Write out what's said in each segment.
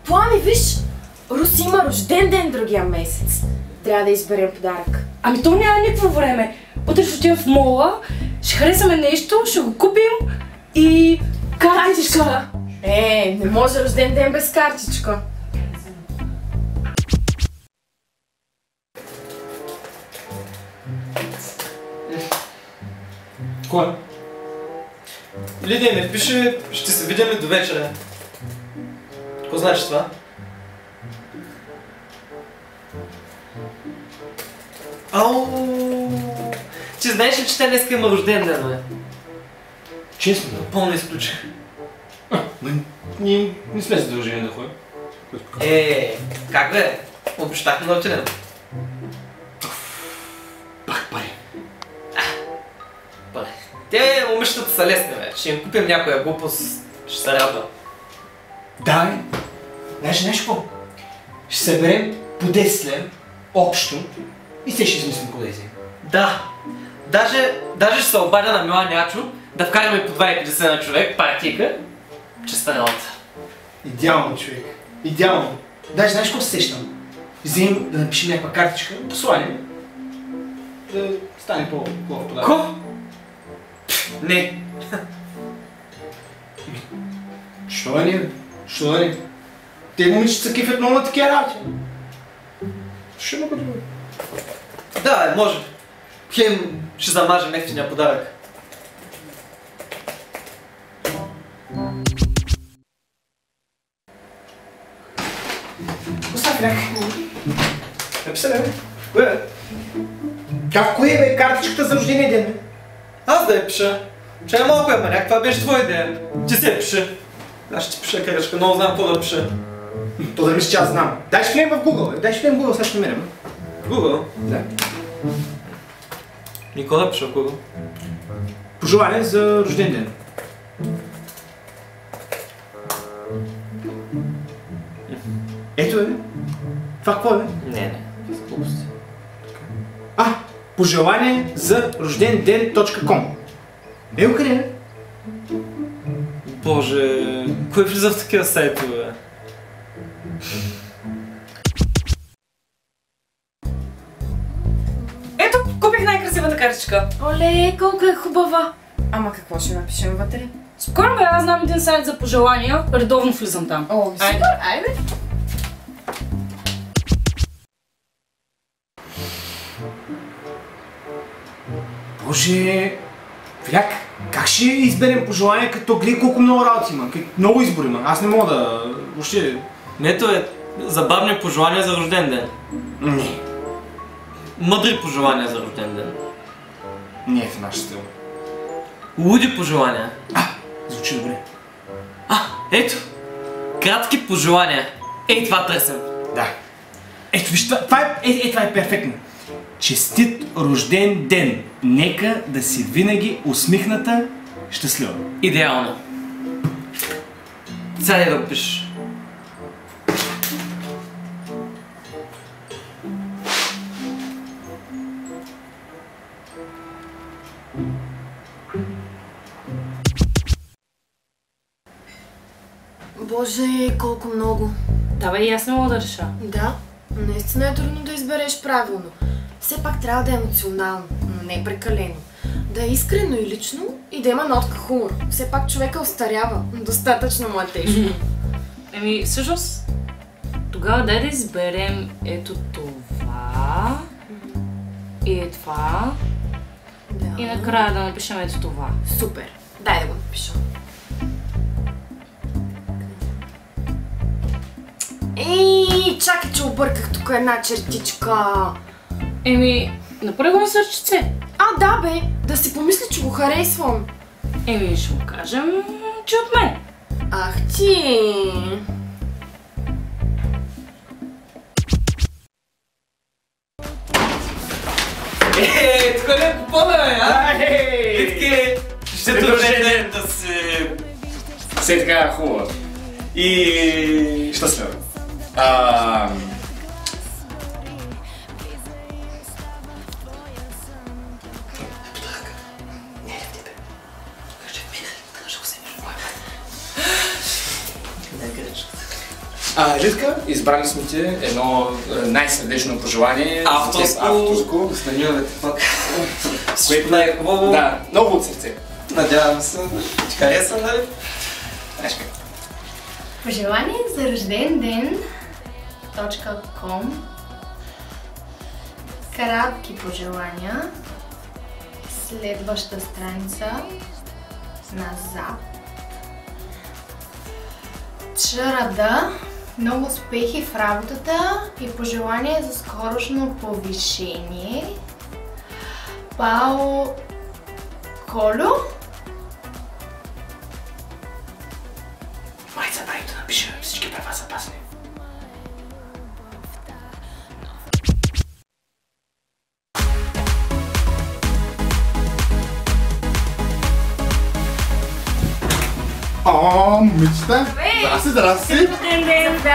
Плани, виж! Руси има рожден ден другия месец. Трябва да изберем подарък. Ами то няма никакво време. Утре ще отидем в мола, ще харесаме нещо, ще го купим и... Картичка! Не може рожден ден без картичка. Кой? Лидия ми пише, ще се видим до вечера. Какво значи това? Ау! Ти знаеш ли, че тя днеска има рожден ден, бе? Честно да. Пълно изключих. Ние не сме задължени да ходим. Как бе? Обещахме да отидем. Пак пари. Те момичетата са лесни, бе. Ще им купим някоя глупост, ще се радва. Да, бе. Знаеш какво? Ще съберем по 10 лева общо и се ще измислим какво да изем. Да. Даже ще се обадя на Мила Нячо да вкараме по 2,50 на човек, партийка. Честа работа. Идеално, човек. Идеално. Даже знаеш какво се сещам? Вземем да напишем някаква картичка, послание. Да стане по-хубав подарък. Ко? Не. Що да не? Що да не? Те момичета са кефят много на такива работи. Ще могат да бъде. Да, може. Хем ще замажем ефтиния подарък. Остави рак. Написа ли, бе? Кое, бе? Как кое, бе? Картичката за рождения ден, бе? Аз да я пиша. Че малко е маняк, това беше твоя идея. Ти си я пиши. Аз ще ти пиша каричка, много знам какво да пиша. То да мисля, че аз знам. Дай ще влеем в Google, бе. Дай ще влеем в Google, сега ще намерим. Google? Да. Никога да пиша в Google. Пожелание за рожден ден. Ето, бе. Това какво е, бе? Не. Глупости. Пожелание за рожден ден.com. Ево къде, бе? Боже, кой влиза в такива сайтове? Ето, купих най-красивата картичка. Оле, колко е хубава. Ама какво ще напишем вътре? Скоро бе, аз знам един сайт за пожелания, редовно влизам там. О, супер, айде. Боже, Вляк, как ще изберем пожелание, като гледай колко много работи има, много избори има. Аз не мога да... въобще... Нето е забавни пожелания за рожден ден. Не. Мъдри пожелания за рожден ден. Не е в наш стил. Луди пожелания. Звучи добре. Ето! Кратки пожелания. Ей, това търсим. Да. Ето виж, това е перфектно. Честит рожден ден! Нека да си винаги усмихната, щастлива. Идеално. Сега не да го пишеш. Боже, колко много. Да бе, и аз не мога да реша. Да, наистина е трудно да избереш правилно. Все пак трябва да е емоционално, но не прекалено. Да е искрено и лично и да има нотка хумор. Все пак човека остарява. Достатъчно му е тежко. Еми, всъщност, тогава дай да изберем ето това и това Да. и накрая да напишем ето това. Супер. Дай да го напиша. Ей, чакай, че обърках тук една чертичка. Еми, направи го на сърчице. Да бе, да си помисли, че го харесвам. Еми, ще му кажем, че от мен. Ах ти. Тук не е купона, бе, а? Литки, ще рожден ден да си... Все така хубава. И щастлива. Литка, избрали сме ти едно най-сърдечно пожелание. Авторско. Сменила пак. Което да е хубаво. Да, много от сърце. Надявам се. Ти хареса, нали? Знаеш как? Пожелание за рожден ден .com. Кратки пожелания. Следваща страница назад. Чарада. Много успехи в работата и пожелание за скорошно повишение. Пао Колю. Май забравих да напиша всички права запасни. Момичета! Здрасти, здрасти!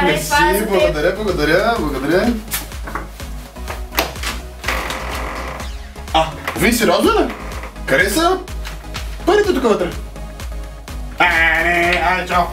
Мерси, благодаря. Вие сериозно ли? Къде са парите тук вътре? Не, чао!